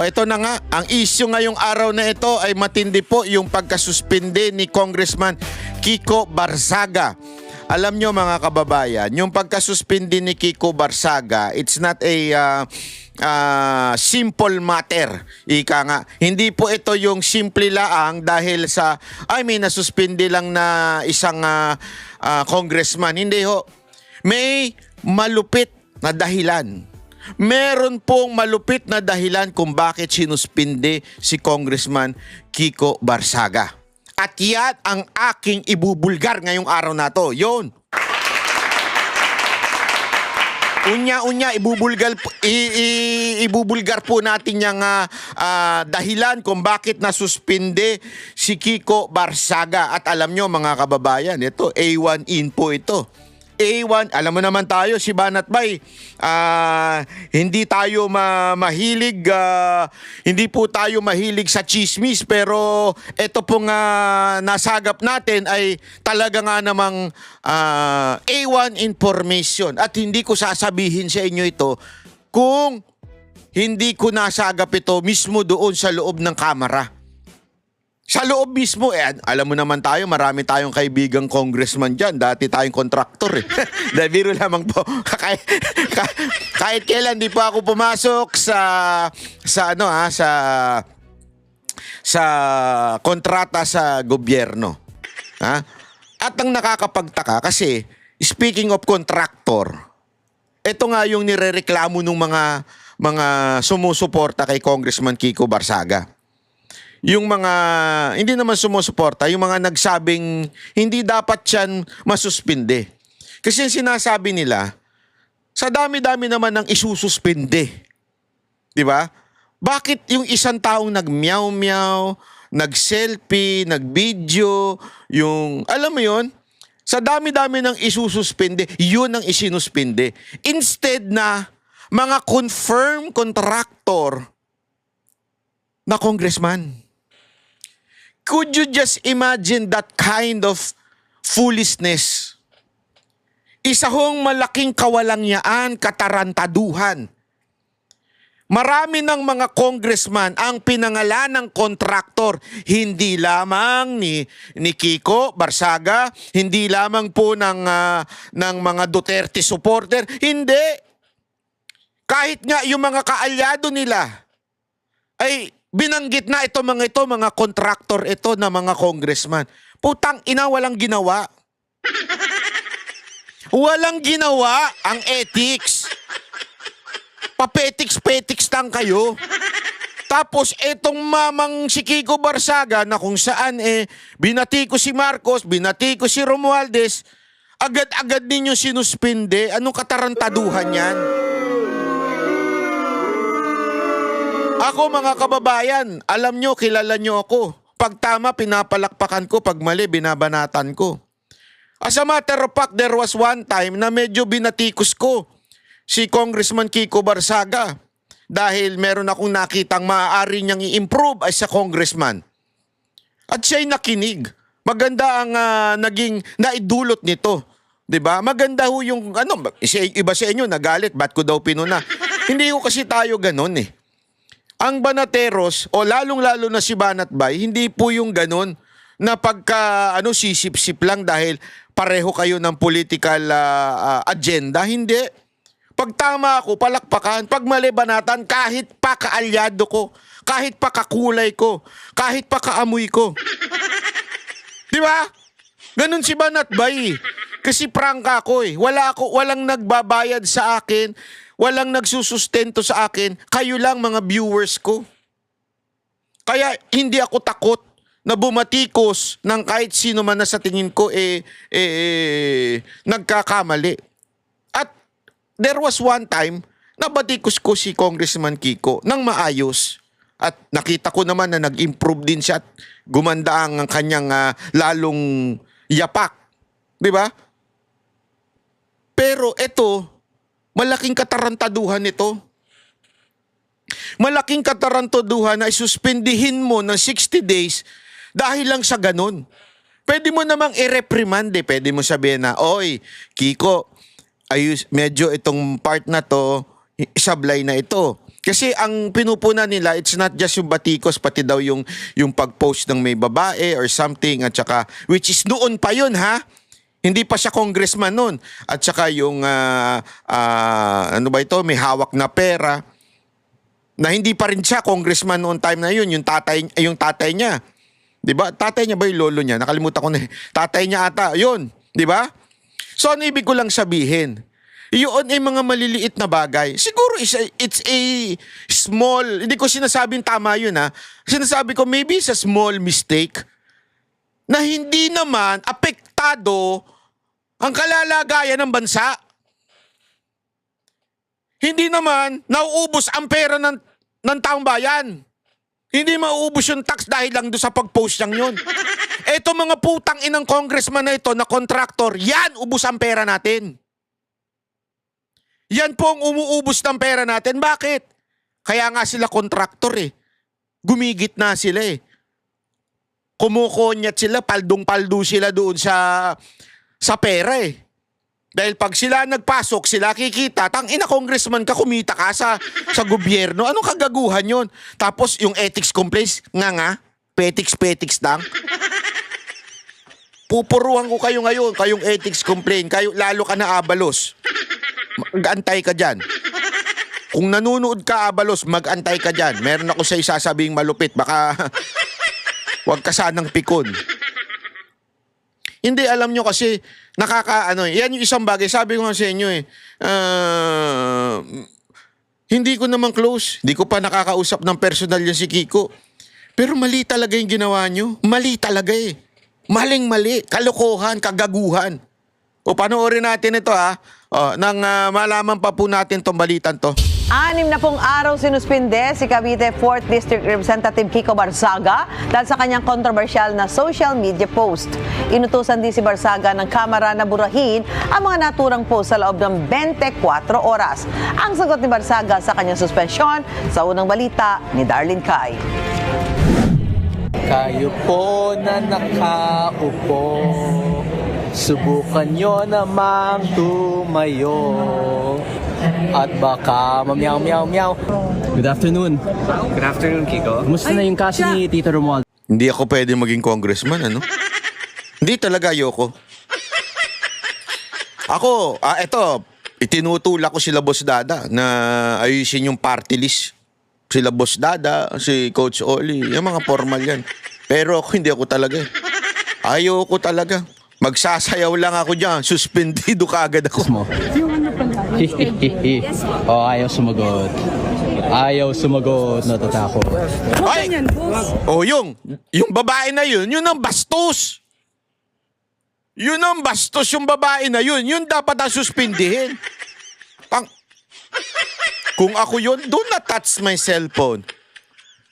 O ito na nga, ang issue ngayong araw na ito ay matindi po yung pagkasuspinde ni Congressman Kiko Barzaga. Alam nyo mga kababayan, yung pagkasuspinde ni Kiko Barzaga, it's not a simple matter. Ika nga, hindi po ito yung simple laang dahil sa, may nasuspinde lang na isang congressman. Hindi ho. May malupit na dahilan. Meron pong malupit na dahilan kung bakit sinuspinde si Congressman Kiko Barzaga. At yan ang aking ibubulgar ngayong araw na to. Yun. Unya-unya, ibubulgar po natin yung dahilan kung bakit nasuspinde si Kiko Barzaga. At alam nyo mga kababayan, ito, A1 info ito. A1, alam mo naman tayo, si Banat Bay, hindi tayo mahilig, hindi po tayo mahilig sa chismis, pero ito pong nasagap natin ay talaga nga namang A1 information. At hindi ko sasabihin sa inyo ito kung hindi ko nasagap ito mismo doon sa loob ng kamera. Sa loob mismo, alam mo naman tayo, marami tayong kaibigang congressman dyan. Dati tayong kontraktor eh. Dahil biro lamang po. Kahit kailan di pa ako pumasok sa kontrata sa gobyerno. Ha? At ang nakakapagtaka kasi, speaking of contractor, ito nga yung nirereklamo ng mga sumusuporta kay Congressman Kiko Barzaga. Yung mga, hindi naman sumusuporta, yung mga nagsabing hindi dapat yan masuspinde. Kasi yung sinasabi nila, sa dami-dami naman ng isususpinde. Di ba? Bakit yung isang taong nag-meow-meow, nag-selfie, nag-video, yung, alam mo yun, sa dami-dami ng isususpinde, yun ang isinuspinde. Instead na mga confirmed contractor na congressman. Could you just imagine that kind of foolishness? Isa hong malaking kawalangyaan, katarantaduhan. Marami ng mga congressman ang pinangalan ng kontraktor, hindi lamang ni Kiko Barzaga, hindi lamang po ng mga Duterte supporter, hindi. Kahit nga yung mga kaalyado nila ay binanggit na mga kontraktor ito na mga congressman. Putang ina, walang ginawa. Walang ginawa ang ethics. Papetiks-petiks lang kayo. Tapos etong mamang si Kiko Barzaga na kung saan binati ko si Marcos, binati ko si Romualdez, agad-agad ninyo sinuspinde. Anong katarantaduhan yan? Ako mga kababayan, alam nyo, kilala nyo ako. Pag tama, pinapalakpakan ko. Pag mali, binabanatan ko. As a matter of fact, there was one time na medyo binatikos ko si Congressman Kiko Barzaga dahil meron akong nakitang maaari niyang i-improve as a congressman. At siya'y nakinig. Maganda ang naging naidulot nito. 'Di ba? Maganda ho yung iba sa inyo nagalit, ba't ko daw pinuna? Hindi ko kasi tayo ganun eh. Ang Banateros, o lalong-lalo na si Banat Bay, hindi po yung ganun na pagka sisip-sip lang dahil pareho kayo ng political agenda. Hindi. Pag tama ako, palakpakan. Pag mali, banatan, kahit pa kaalyado ko, kahit pa kakulay ko, kahit pa kaamoy ko. Di ba? Ganun si Banat Bay. Kasi prangka ko eh. Walang nagbabayad sa akin. Walang nagsusustento sa akin, kayo lang mga viewers ko. Kaya hindi ako takot na bumatikos ng kahit sino man na sa tingin ko nagkakamali. At there was one time na batikos ko si Congressman Kiko ng maayos. At nakita ko naman na nag-improve din siya at gumanda ang kanyang lalong yapak. Di ba? Pero ito, malaking katarantaduhan ito. Malaking katarantaduhan na isuspendihin mo ng 60 days dahil lang sa ganun. Pwede mo namang i-reprimand eh. Pwede mo sabihin na, oy, Kiko, medyo itong part na to, isablay na ito. Kasi ang pinupuna nila, it's not just yung batikos, pati daw yung pag-post ng may babae or something, at saka, which is noon pa yun, ha? Hindi pa siya congressman noon. At saka yung, ano ba ito, may hawak na pera, na hindi pa rin siya congressman noon time na yun, yung tatay niya. 'Di ba? Tatay niya ba yung lolo niya? Nakalimutan ko na. Tatay niya ata, yun. 'Di ba? So ano ibig ko lang sabihin? Yun ay mga maliliit na bagay. Siguro it's a small, hindi ko sinasabing tama yun ha. Sinasabi ko maybe it's a small mistake na hindi naman apektado ang kalalagayan ng bansa. Hindi naman nauubos ang pera ng taong bayan. Hindi mauubos yung tax dahil lang doon sa pag-post niyang yun. Eto mga putang inang congressman na ito na contractor, yan ubos ang pera natin. Yan po ang umuubos ng pera natin. Bakit? Kaya nga sila contractor eh. Gumigit na sila eh. Kumukonyat sila, paldong-paldo sila doon sa pera eh. Dahil pag sila nagpasok, sila kikita, tang ina congressman ka, kumita ka sa gobyerno. Anong kagaguhan yon? Tapos yung ethics complaints, nga, petiks lang. Pupuruan ko kayo ngayon, kayong ethics complaint, kayo, lalo ka na Abalos. Mag-antay ka dyan. Kung nanonood ka, Abalos, mag-antay ka dyan. Meron ako sa'yo sasabing malupit, baka wag ka sanang pikon. Hindi, alam nyo kasi, yan yung isang bagay. Sabi ko nga sa inyo hindi ko naman close. Hindi ko pa nakakausap ng personal yan si Kiko. Pero mali talaga yung ginawa nyo. Mali talaga eh. Maling-mali. Kalokohan, kagaguhan. O panoorin natin ito nang malaman pa po natin tong balitan to. 60 araw sinuspinde si Cavite 4th District Representative Kiko Barzaga dahil sa kanyang kontrobersyal na social media post. Inutusan din si Barzaga ng Kamara na burahin ang mga naturang post sa loob ng 24 oras. Ang sagot ni Barzaga sa kanyang suspensyon sa unang balita ni Darlene Kai. Kayo po na nakaupo, subukan nyo namang tumayo. At baka mamyaw-meow-meow. Good afternoon. Good afternoon, Kiko. Kumusta na yung kaso ni Tito Romualdez? Hindi ako pwede maging congressman, ano? Hindi talaga, ayoko. Ako, itinutulak ko sila Boss Dada na ayusin yung party list. Sila Boss Dada, si Coach Oli, yung mga formal yan. Pero ako, hindi ako talaga. Ayoko talaga. Magsasayaw lang ako dyan. Suspendido ka agad ako. Mo. Oh, ayaw sumagot. Ayaw sumagot, natatakot. Ay! Oh, yung babae na yun ang bastos. Yun ang bastos yung babae na yun. Yun dapat ang suspindihin. Kung ako yun, do not touch my cellphone.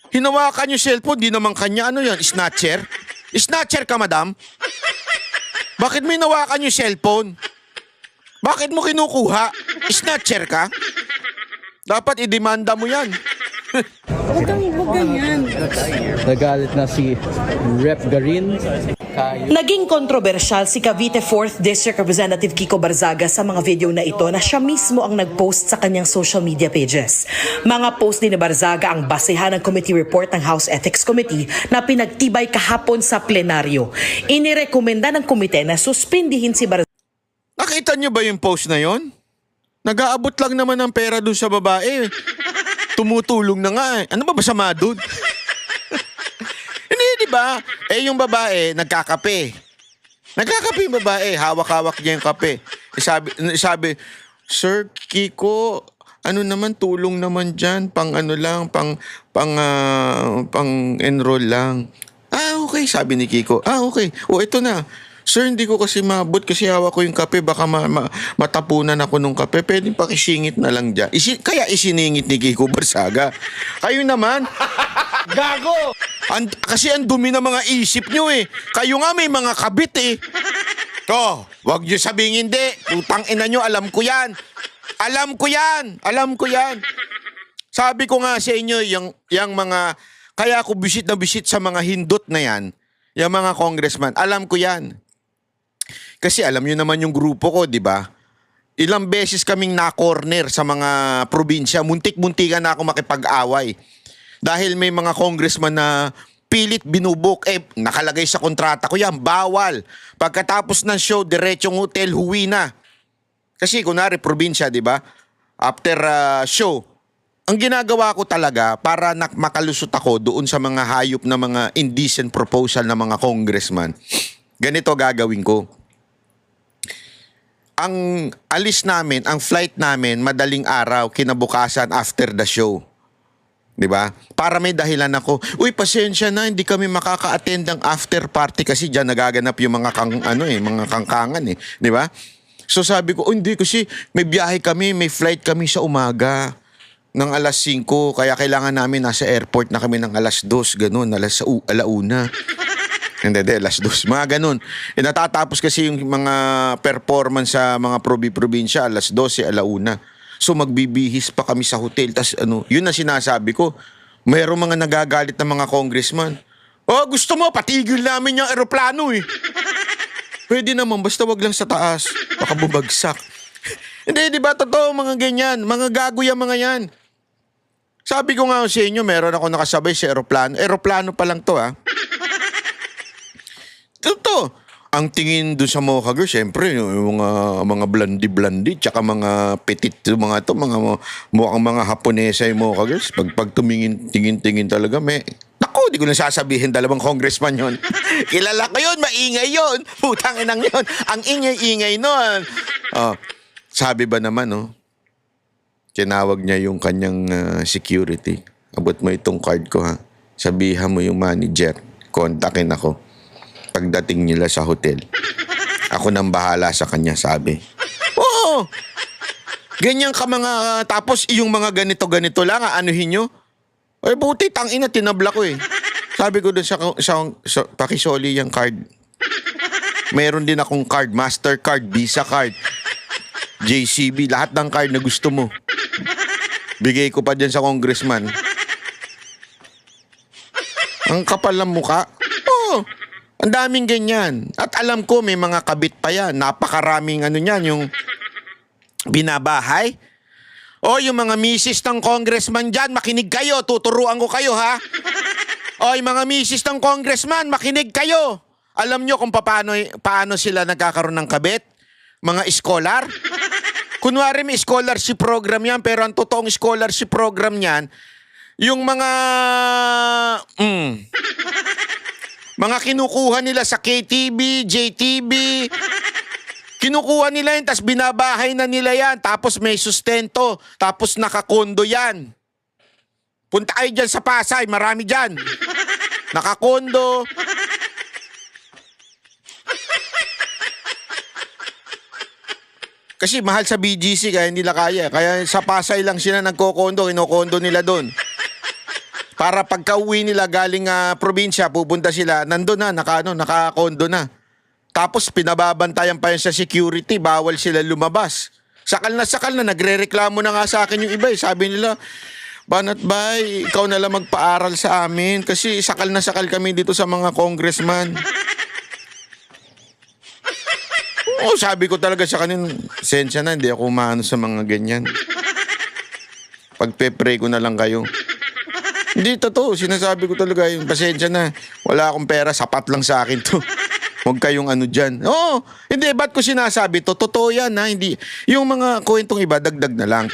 Hinawakan yung cellphone, di naman kanya. Ano yun? Snatcher? Snatcher ka, madam? Bakit may hinawakan yung cellphone? Bakit mo kinukuha? Snatcher ka? Dapat idemanda mo yan. Huwag ganyan. Nagalit na si Rep. Garin. Naging kontrobersyal si Cavite 4th District Representative Kiko Barzaga sa mga video na ito na siya mismo ang nag-post sa kanyang social media pages. Mga post ni Barzaga ang basehan ng committee report ng House Ethics Committee na pinagtibay kahapon sa plenaryo. Inirekomenda ng komite na suspindihin si Barzaga. Nakita niyo ba yung post na yon? Nag-aabot lang naman ng pera dun sa babae. Tumutulong na nga eh. Ano ba masama dun? Hindi, di ba? Yung babae, nagkakape. Nagkakape yung babae, hawak-hawak niya yung kape. Sabi, Sir Kiko, ano naman, tulong naman dyan, pang enroll lang. Okay, sabi ni Kiko. Okay. Ito na. Sir, hindi ko kasi mabot kasi hawak ko yung kape. Baka matapunan ako nung kape. Pwede pakisingit na lang dyan. Kaya isiningit ni Kiko Barzaga. Kayo naman. Gago! Kasi ang dumi ng mga isip nyo eh. Kayo nga may mga kabit eh. Wag nyo sabihin hindi. Putang ina nyo, alam ko yan. Alam ko yan. Sabi ko nga sa inyo, yung mga... Kaya ako bisit na bisit sa mga hindot na yan. Yung mga congressman, alam ko yan. Kasi alam nyo naman yung grupo ko, di ba? Ilang beses kaming na-corner sa mga probinsya. Muntik-muntikan na ako makipag-away. Dahil may mga congressman na pilit binubok. Nakalagay sa kontrata ko yan, bawal. Pagkatapos ng show, diretsong hotel, huwi na. Kasi kunwari, probinsya, di ba? After show, ang ginagawa ko talaga para makalusot ako doon sa mga hayop na mga indecent proposal ng mga congressman, ganito gagawin ko. Ang alis namin, ang flight namin, madaling araw, kinabukasan after the show. 'Di ba? Para may dahilan ako. Uy, pasensya na, hindi kami makaka-attend ng after party kasi diyan nagaganap yung mga mga kangkangan 'di ba? So sabi ko, hindi kasi may biyahe kami, may flight kami sa umaga ng alas 5, kaya kailangan namin nasa airport na kami ng alas 2, ganun, alauna. Hindi, alas 2. Mga ganun. Natatapos kasi yung mga performance sa mga probinsya, alas 12, alauna. So magbibihis pa kami sa hotel. Tas yun na sinasabi ko. Mayroong mga nagagalit na mga congressman. Oh, gusto mo, patigil namin yung aeroplano eh. Pwede naman, basta wag lang sa taas. Baka bumagsak. Hindi, di ba totoo mga ganyan? Mga gago yung mga yan. Sabi ko nga sa inyo, meron ako nakasabay sa aeroplano. Aeroplano pa lang to, ha? Totoo. Ang tingin doon sa Mocha Girl, syempre, yung mga blondie-blondie, tsaka mga petit, mga mukhang mga Haponesa yung Mocha Girls. Pag tingin talaga, naku, di ko na sasabihin, dalawang congressman yon. Kilala ko yun, maingay yun. Putang inang yun. Ang ingay-ingay nun. Sabi ba naman, tinawag niya yung kanyang security. Abot mo itong card ko, ha. Sabihan mo yung manager. Kontakin ako. Pagdating nila sa hotel, ako nang bahala sa kanya, sabi. Oo! Ganyan ka mga, tapos yung mga ganito-ganito lang, anuhin nyo? Ay, buti, tangina, tinabla ko eh. Sabi ko doon sa pakisoli yung card. Mayroon din akong card, Mastercard, Visa card, JCB, lahat ng card na gusto mo. Bigay ko pa dyan sa congressman. Ang kapal ng muka. Oo. Ang daming ganyan. At alam ko may mga kabit pa yan. Napakaraming niyan, yung binabahay. O yung mga misis ng congressman dyan, makinig kayo. Tuturuan ko kayo, ha? O yung mga misis ng congressman, makinig kayo. Alam nyo kung paano sila nagkakaroon ng kabit? Mga scholar? Kunwari may scholarship program yan, pero ang totoong scholarship program yan, yung mga kinukuha nila sa KTV, JTV, kinukuha nila yan, tapos binabahay na nila yan, tapos may sustento, tapos nakakondo yan. Punta kayo dyan sa Pasay, marami dyan. Nakakondo. Kasi mahal sa BGC, kaya hindi nila kaya. Kaya sa Pasay lang sila nagkokondo, kinokondo nila doon. Para pagka-uwi nila galing probinsya, pupunta sila, nandun na, nakakondo na. Tapos pinababantayan pa yan sa security, bawal sila lumabas. Sakal na, nagre-reklamo na nga sa akin yung iba. Sabi nila, Banat Bay, ikaw na lang magpaaral sa amin kasi sakal na sakal kami dito sa mga congressman. Oo, sabi ko talaga sa kanila, sensya na, hindi ako umano sa mga ganyan. Pagpe-pray ko na lang kayo. Hindi, totoo. Sinasabi ko talaga yung pasensya na. Wala akong pera, sapat lang sa akin to. Huwag kayong dyan. Oo, hindi, ba't ko sinasabi to? Totoo yan, ha? Hindi. Yung mga kwentong iba, dagdag na lang.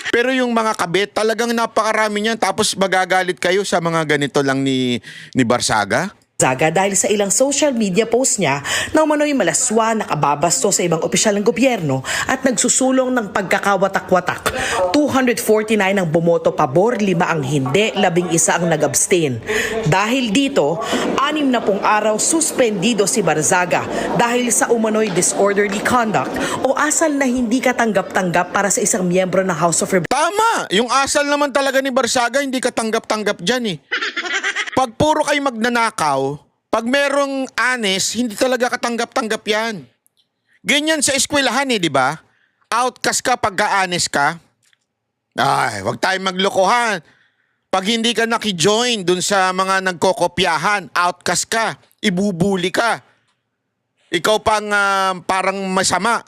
Pero yung mga kabit, talagang napakarami niyan. Tapos magagalit kayo sa mga ganito lang ni Barsaga. Zaga dahil sa ilang social media post niya na umano'y malaswa, nakababasto sa ibang opisyal ng gobyerno at nagsusulong ng pagkakawatak-watak. 249 ang bumoto pabor, 5 ang hindi, 11 ang nag-abstain. Dahil dito, 6 na pong araw suspendido si Barzaga dahil sa umano'y disorderly conduct o asal na hindi katanggap-tanggap para sa isang miyembro ng House of Representatives. Tama! Yung asal naman talaga ni Barsaga, hindi katanggap-tanggap dyan eh. Pag puro kayo magnanakaw, pag merong honest, hindi talaga katanggap-tanggap yan. Ganyan sa eskwelahan di ba? Outcast ka pagka honest ka. Ay, wag tayong maglokohan. Pag hindi ka naki-join dun sa mga nagkokopyahan, outcast ka, ibubuli ka. Ikaw pang parang masama.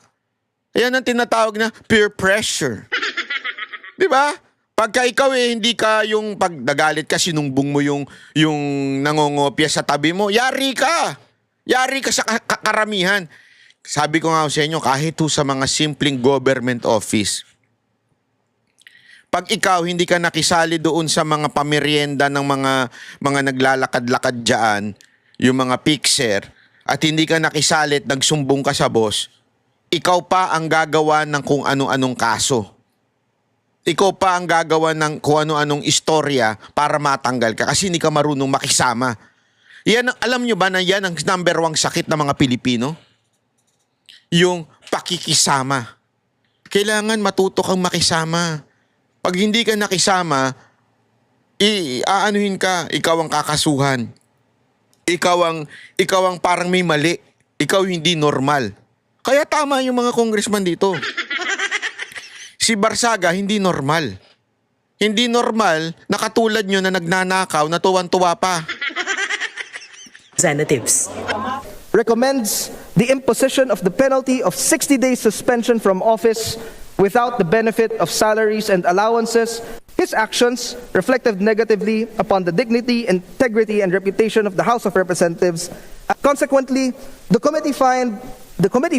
Ayan ang tinatawag na peer pressure. Di ba? Pagka ikaw hindi ka yung pag nagalit ka, sinumbong mo yung nangongopya sa tabi mo, yari ka. Yari ka sa karamihan. Sabi ko nga sa inyo, kahit sa mga simpleng government office, pag ikaw hindi ka nakisali doon sa mga pamerienda ng mga naglalakad-lakad dyan, yung mga fixer, at hindi ka nakisali at nagsumbong ka sa boss, ikaw pa ang gagawa ng kung ano-anong kaso. Ikaw pa ang gagawa ng kung ano-anong istorya para matanggal ka kasi hindi ka marunong makisama. Yan, alam nyo ba na yan ang number 1 sakit ng mga Pilipino? Yung pakikisama. Kailangan matuto kang makisama. Pag hindi ka nakisama, aanuhin ka, ikaw ang kakasuhan. Ikaw ang parang may mali. Ikaw hindi normal. Kaya tama yung mga congressman dito. Si Barsaga hindi normal. Hindi normal na katulad nyo na nagnanakaw na tuwan-tuwa pa. Representatives. Recommends the imposition of the penalty of 60 days suspension from office without the benefit of salaries and allowances. His actions reflected negatively upon the dignity, integrity, and reputation of the House of Representatives. Consequently, the committee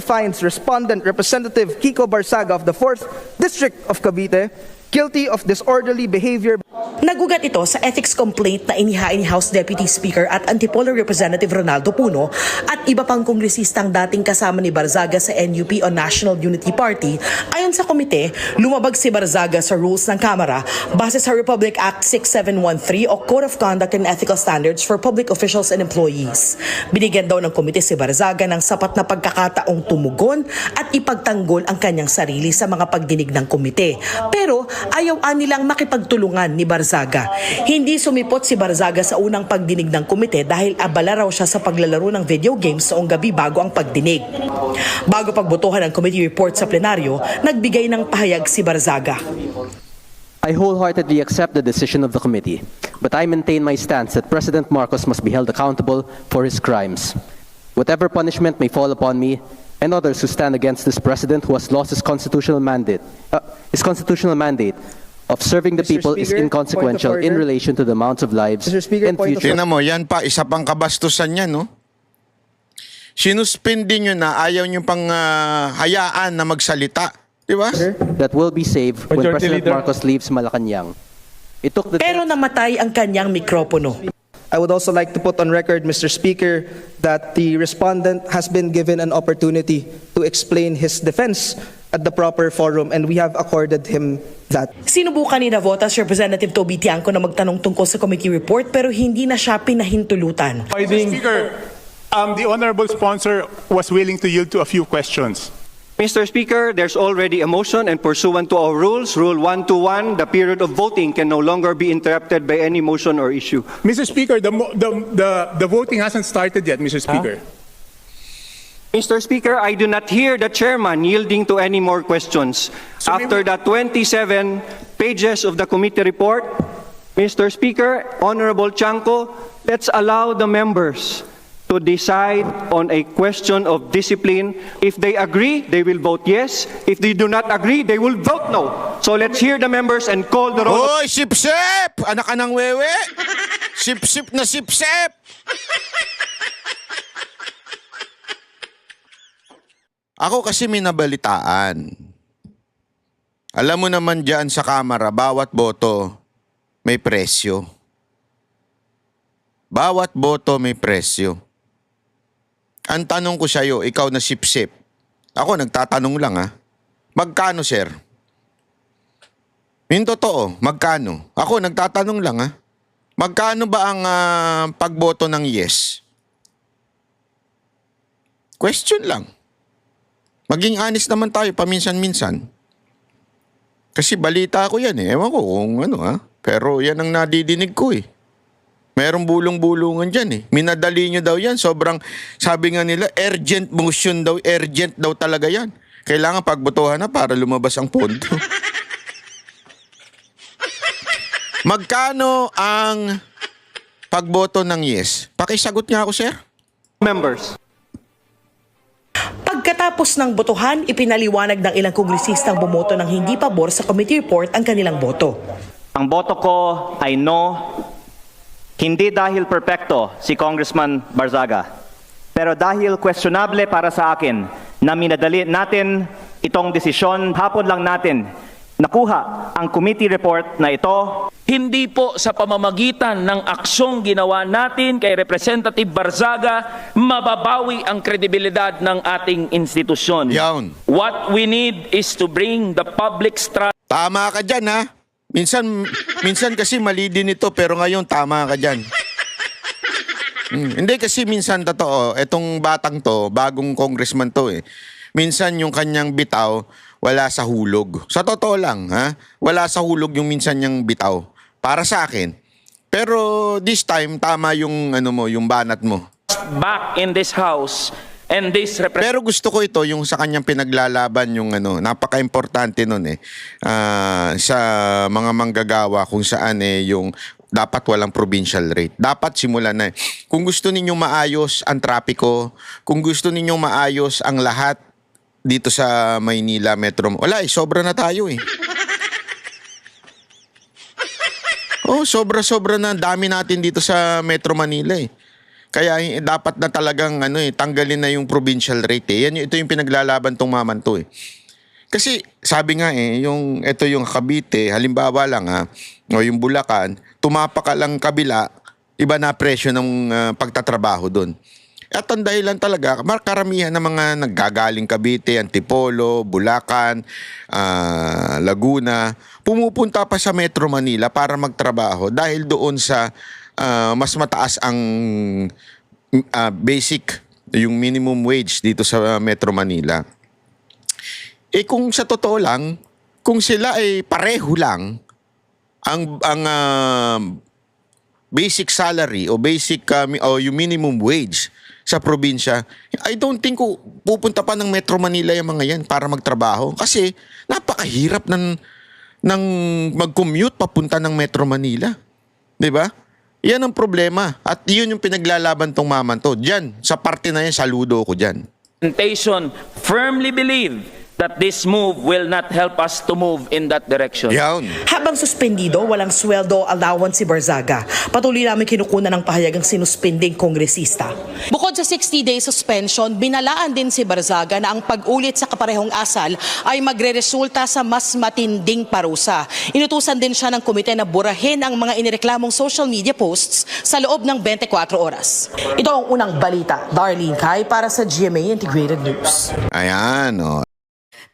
finds respondent Representative Kiko Barsaga of the 4th District of Cavite guilty of disorderly behavior. Nagugat ito sa ethics complaint na inihain ni House Deputy Speaker at Antipolo Representative Ronaldo Puno at iba pang kongresistang dating kasama ni Barzaga sa NUP o National Unity Party. Ayon sa komite, lumabag si Barzaga sa rules ng Kamara base sa Republic Act 6713 o Code of Conduct and Ethical Standards for Public Officials and Employees. Binigyan daw ng komite si Barzaga ng sapat na pagkakataong tumugon at ipagtanggol ang kanyang sarili sa mga pagdinig ng komite. Pero ayaw nilang makipagtulungan ni Barzaga. Hindi sumipot si Barzaga sa unang pagdinig ng komite dahil abala raw siya sa paglalaro ng video games noong gabi bago ang pagdinig. Bago pagbotohan ng committee report sa plenaryo, nagbigay ng pahayag si Barzaga. I wholeheartedly accept the decision of the committee, but I maintain my stance that President Marcos must be held accountable for his crimes. Whatever punishment may fall upon me and others who stand against this president who has lost his constitutional mandate of serving the Mr. people is Speaker, inconsequential point of in order. relation to the amounts of lives Mr. Speaker, and point of future. Tingnan mo, yan pa, isa pang kabastusan yan, no? Sinuspindi nyo na ayaw nyo pang hayaan na magsalita. Di ba? That will be saved when President Marcos leaves Malacanang. It took the Pero namatay ang kanyang mikropono. I would also like to put on record, Mr. Speaker, that the respondent has been given an opportunity to explain his defense at the proper forum, and we have accorded him that. Sinubukan ni Navotas Representative Toby Tiangco na magtanong tungkol sa committee report pero hindi na siya pinahintulutan. Mr. Speaker, the honorable sponsor was willing to yield to a few questions. Mr. Speaker, there's already a motion and pursuant to our rules, Rule 121, the period of voting can no longer be interrupted by any motion or issue. Mr. Speaker, the voting hasn't started yet, Mr. Speaker. Mr. Speaker, I do not hear the chairman yielding to any more questions. After the 27 pages of the committee report, Mr. Speaker, Honorable Chanco, let's allow the members to decide on a question of discipline. If they agree, they will vote yes. If they do not agree, they will vote no. So let's hear the members and call the roll. Hoy, sip-sip! Anak ka ng wewe! Sip-sip na sip-sip! Ako kasi may nabalitaan. Alam mo naman dyan sa Kamara, bawat boto may presyo. Bawat boto may presyo. Ang tanong ko sa'yo, ikaw na sip-sip. Ako, nagtatanong lang Magkano, sir? Yung totoo, magkano? Ako, nagtatanong lang Magkano ba ang pagboto ng yes? Question lang. Maging honest naman tayo paminsan-minsan. Kasi balita ko yan Ewan ko kung Pero yan ang nadidinig ko Merong bulong-bulungan dyan Minadali nyo daw yan. Sobrang, sabi nga nila, urgent motion daw. Urgent daw talaga yan. Kailangan pagbotohan na para lumabas ang pondo. Magkano ang pagboto ng yes? Pakisagot nga ako, sir. Members. Pagkatapos ng botohan, ipinaliwanag ng ilang kongresistang bumoto ng hindi pabor sa committee report ang kanilang boto. Ang boto ko ay no, hindi dahil perpekto si Congressman Barzaga, pero dahil questionable para sa akin na minadali natin itong desisyon. Hapon lang natin nakuha ang committee report na ito. Hindi po sa pamamagitan ng aksyong ginawa natin kay Representative Barzaga mababawi ang kredibilidad ng ating institusyon. Yawn. What we need is to bring the public's trust. Tama ka dyan, ha? Minsan kasi mali din ito, pero ngayon tama ka dyan. Hindi kasi minsan totoo, etong batang to, bagong congressman to eh. Minsan yung kanyang bitaw, wala sa hulog. Sa totoo lang, ha? Wala sa hulog yung minsan niyang bitaw. Para sa akin. Pero this time, tama yung, yung banat mo. Back in this house and this Pero gusto ko ito, yung sa kanyang pinaglalaban, yung napaka-importante nun eh. Sa mga manggagawa kung saan yung dapat walang provincial rate. Dapat simulan na. Kung gusto ninyong maayos ang trapiko, kung gusto ninyong maayos ang lahat dito sa Maynila Metro, wala sobra na tayo eh. Oh, sobra-sobra na dami natin dito sa Metro Manila eh. Kaya dapat na talagang tanggalin na yung provincial rate eh. Ito yung pinaglalaban tong maman to eh. Kasi sabi nga ito yung Cavite, halimbawa lang o yung Bulacan, tumapak ka lang kabila, iba na presyo ng pagtatrabaho doon. At ang dahilan talaga, karamihan ng mga naggagaling Cavite, Antipolo, Bulacan, Laguna, pumupunta pa sa Metro Manila para magtrabaho dahil doon sa mas mataas ang basic, yung minimum wage dito sa Metro Manila. Kung sa totoo lang, kung sila ay pareho lang ang basic salary o basic o yung minimum wage sa probinsya, I don't think pupunta pa ng Metro Manila yung mga yan para magtrabaho. Kasi napakahirap ng mag-commute papunta ng Metro Manila. 'Di ba? Yan ang problema. At yun yung pinaglalaban tong maman to. Diyan, sa parte na yan, saludo ko dyan. Firmly believe that this move will not help us to move in that direction. Yan. Habang suspendido, walang sweldo allowance si Barzaga. Patuloy namin kinukunan ng pahayagang sinuspending kongresista. Bukod sa 60-day suspension, binalaan din si Barzaga na ang pag-ulit sa kaparehong asal ay magreresulta sa mas matinding parusa. Inutusan din siya ng komite na burahin ang mga inireklamong social media posts sa loob ng 24 oras. Ito ang unang balita. Darlene Kai para sa GMA Integrated News. Ayan, o.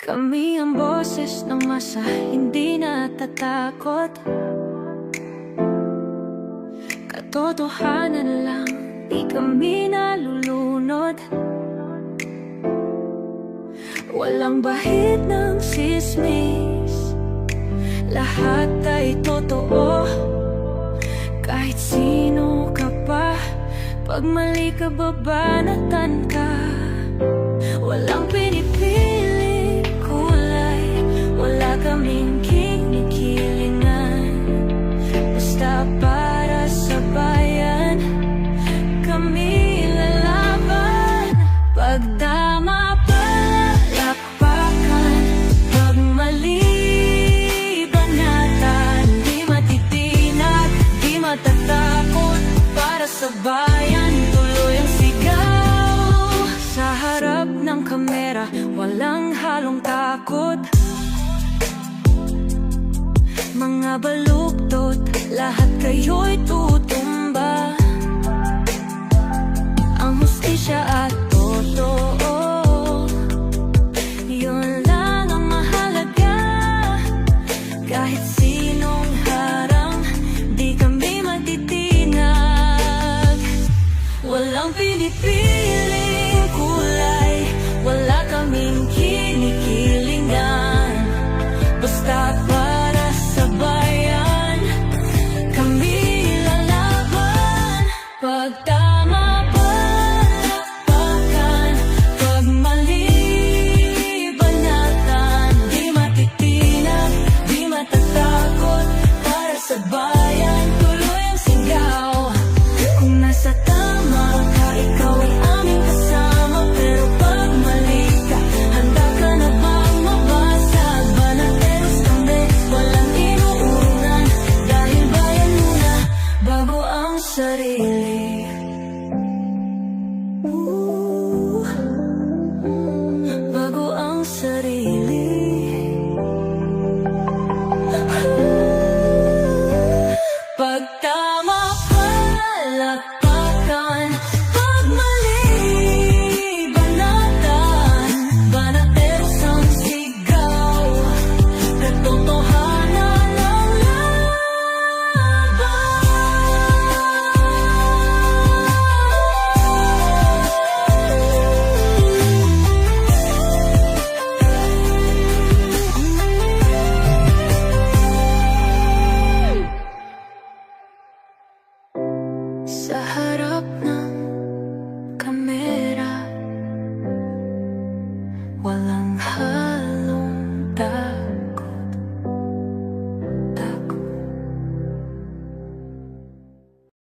Kami ang boses ng masa, hindi natatakot. Katotohanan lang, di kami nalulunod. Walang bahid ng sismis, lahat ay totoo. Kahit sino ka pa, pag mali ka babanatan ka. Walang pinipili kulay, wala kaming kinikilingan. Basta para sa bayan, kami lalaban. Pag tama palapakan, pag mali banatan. Di matitinag, di matatakot, para sa bayan tuloy ang sigaw. Sa harap ng kamera, walang halong takot. Mga baluktot, lahat kayo'y tutumba. Ang hustisya at totoo, yun lang ang mahalaga. Kahit sinong harang, di kami matitinag. Walang pinipiling kulay, wala kaming kinikilingan. Basta para sa bayan, kami lalaban. Pag tama palapakan, pag mali banatan. Di matitinag, di matatakot, para sa bayan tuloy ang sigaw. Kung nasa tama ka, ikaw ay aming ang sarili. Bago ang sarili. Pag tama palakpakan, pag mali banatan, banateros ang sigaw, katotohanan ang laban. Sa